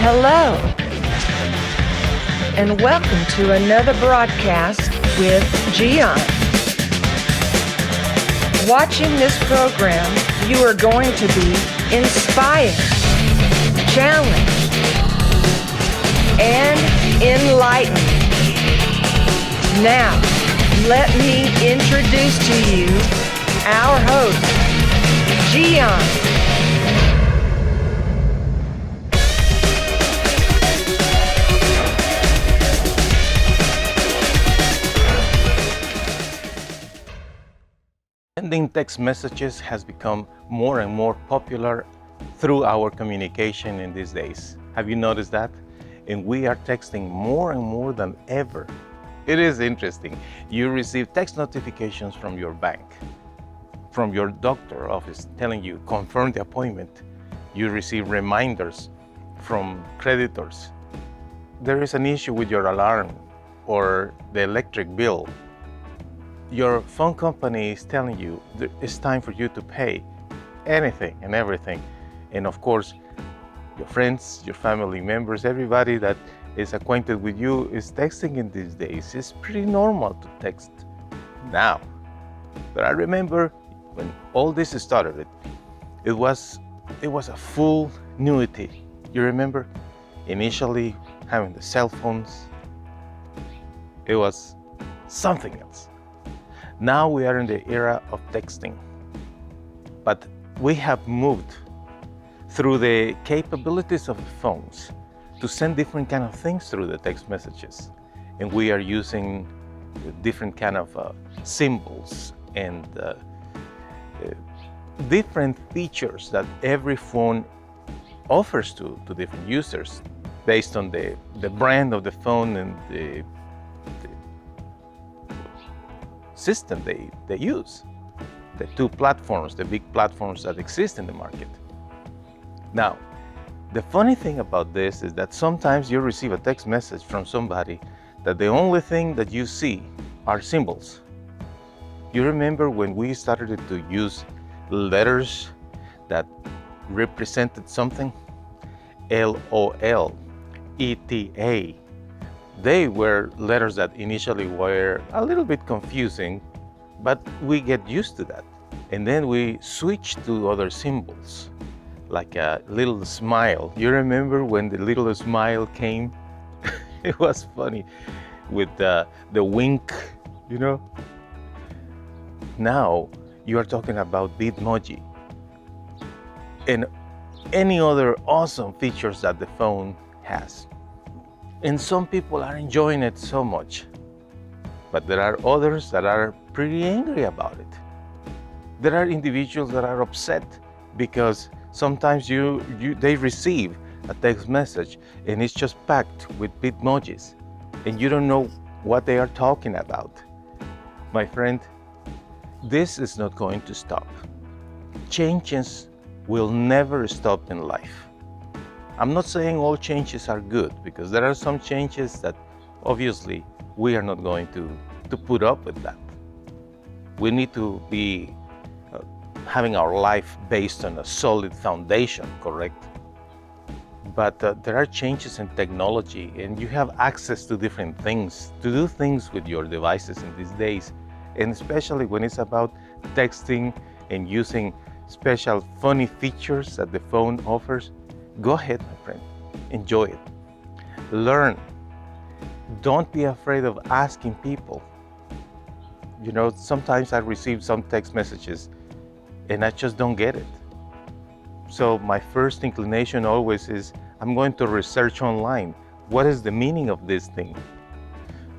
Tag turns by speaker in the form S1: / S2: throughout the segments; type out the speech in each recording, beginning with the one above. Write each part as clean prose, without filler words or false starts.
S1: Hello, and welcome to another broadcast with Gian. Watching this program, you are going to be inspired, challenged, and enlightened. Now, let me introduce to you our host, Gian.
S2: Sending text messages has become more and more popular through our communication in these days. Have you noticed that? And we are texting more and more than ever. It is interesting. You receive text notifications from your bank, from your doctor office telling you, confirm the appointment. You receive reminders from creditors. There is an issue with your alarm or the electric bill. Your phone company is telling you that it's time for you to pay anything and everything. And of course, your friends, your family members, everybody that is acquainted with you is texting in these days. It's pretty normal to text now. But I remember when all this started, it was a full newity. You remember initially having the cell phones? It was something else. Now we are in the era of texting, but we have moved through the capabilities of the phones to send different kind of things through the text messages. And we are using different kind of symbols and different features that every phone offers to different users based on the brand of the phone and the system they use, the two platforms, the big platforms that exist in the market. Now, the funny thing about this is that sometimes you receive a text message from somebody that the only thing that you see are symbols. You remember when we started to use letters that represented something? LOL, ETA. They were letters that initially were a little bit confusing, but we get used to that. And then we switched to other symbols, like a little smile. You remember when the little smile came? It was funny with the wink, you know? Now you are talking about Bitmoji and any other awesome features that the phone has. And some people are enjoying it so much, but there are others that are pretty angry about it. There are individuals that are upset because sometimes they receive a text message and it's just packed with Bitmojis and you don't know what they are talking about. My friend, this is not going to stop. Changes will never stop in life. I'm not saying all changes are good, because there are some changes that obviously we are not going to put up with that. We need to be having our life based on a solid foundation, correct? But there are changes in technology and you have access to different things, to do things with your devices in these days. And especially when it's about texting and using special funny features that the phone offers. Go ahead, my friend, enjoy it. Learn. Don't be afraid of asking people. You know, sometimes I receive some text messages and I just don't get it. So my first inclination always is, I'm going to research online. What is the meaning of this thing?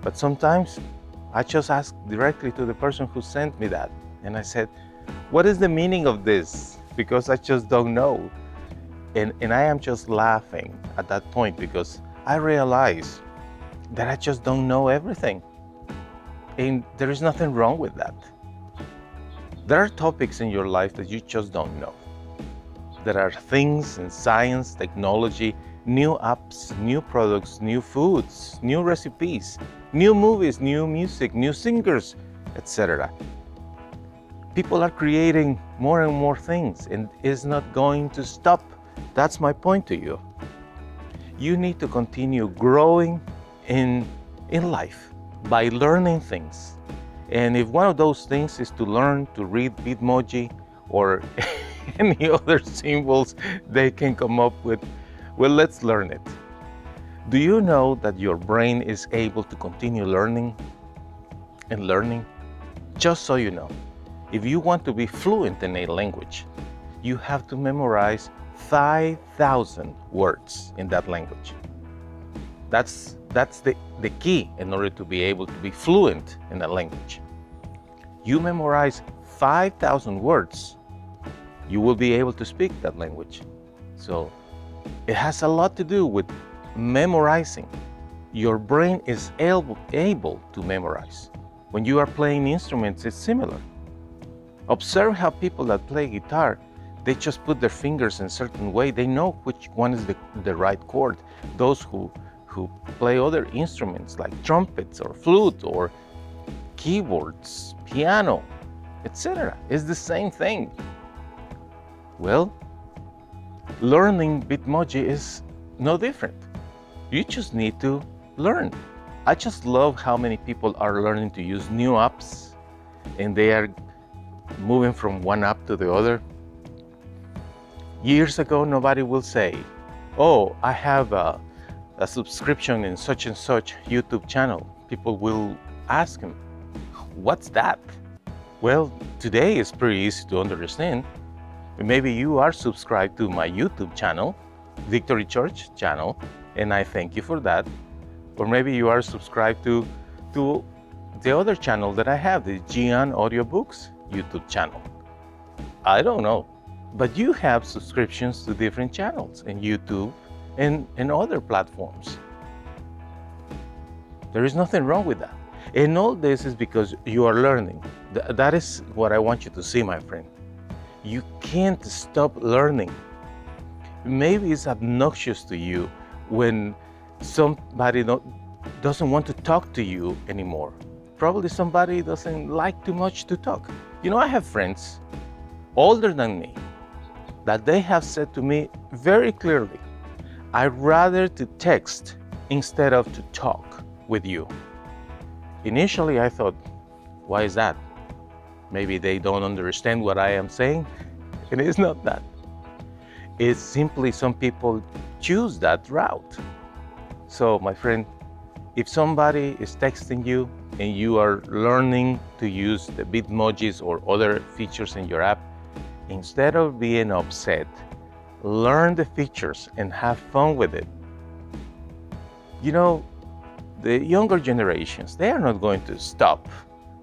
S2: But sometimes I just ask directly to the person who sent me that. And I said, what is the meaning of this? Because I just don't know. And I am just laughing at that point because I realize that I just don't know everything. And there is nothing wrong with that. There are topics in your life that you just don't know. There are things in science, technology, new apps, new products, new foods, new recipes, new movies, new music, new singers, etc. People are creating more and more things and it's not going to stop. That's my point to you. You need to continue growing in life by learning things. And if one of those things is to learn to read Bitmoji or any other symbols they can come up with, well, let's learn it. Do you know that your brain is able to continue learning and learning? Just so you know, if you want to be fluent in a language, you have to memorize 5,000 words in that language. That's the key in order to be able to be fluent in a language. You memorize 5,000 words, you will be able to speak that language. So it has a lot to do with memorizing. Your brain is able to memorize. When you are playing instruments, it's similar. Observe how people that play guitar, they just put their fingers in a certain way. They know which one is the right chord. Those who play other instruments like trumpets or flute or keyboards, piano, etc. It's the same thing. Well, learning Bitmoji is no different. You just need to learn. I just love how many people are learning to use new apps and they are moving from one app to the other. Years ago, nobody will say, oh, I have a subscription in such and such YouTube channel. People will ask him, what's that? Well, today it's pretty easy to understand. Maybe you are subscribed to my YouTube channel, Victory Church channel, and I thank you for that. Or maybe you are subscribed to the other channel that I have, the Gian Audiobooks YouTube channel. I don't know, but you have subscriptions to different channels in YouTube and other platforms. There is nothing wrong with that. And all this is because you are learning. That is what I want you to see, my friend. You can't stop learning. Maybe it's obnoxious to you when somebody doesn't want to talk to you anymore. Probably somebody doesn't like too much to talk. You know, I have friends older than me that they have said to me very clearly, I'd rather to text instead of to talk with you. Initially, I thought, why is that? Maybe they don't understand what I am saying. And it's not that. It's simply some people choose that route. So, my friend, if somebody is texting you and you are learning to use the Bitmojis or other features in your app, instead of being upset, learn the features and have fun with it. You know, the younger generations, they are not going to stop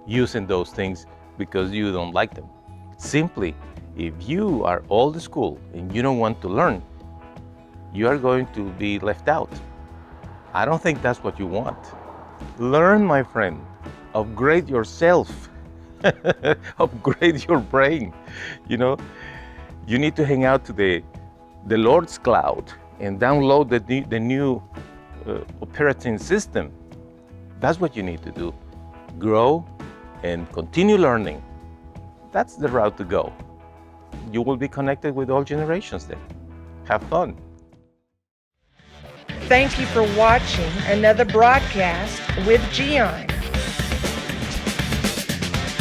S2: using those things because you don't like them. Simply, if you are old school and you don't want to learn, you are going to be left out. I don't think that's what you want. Learn, my friend. Upgrade yourself. Upgrade your brain. You know, you need to hang out to the Lord's cloud and download the new operating system. That's what you need to do. Grow and continue learning. That's the route to go. You will be connected with all generations then. Have fun.
S1: Thank you for watching another broadcast with Gian.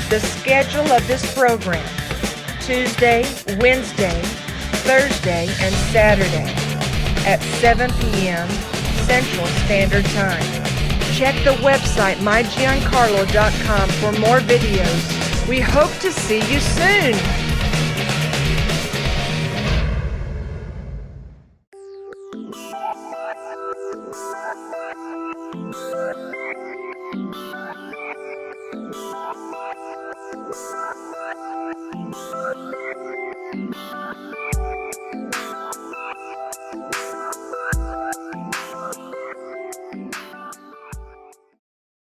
S1: The schedule of this program: Tuesday, Wednesday, Thursday, and Saturday at 7 p.m. Central Standard Time. Check the website mygiancarlo.com for more videos. We hope to see you soon.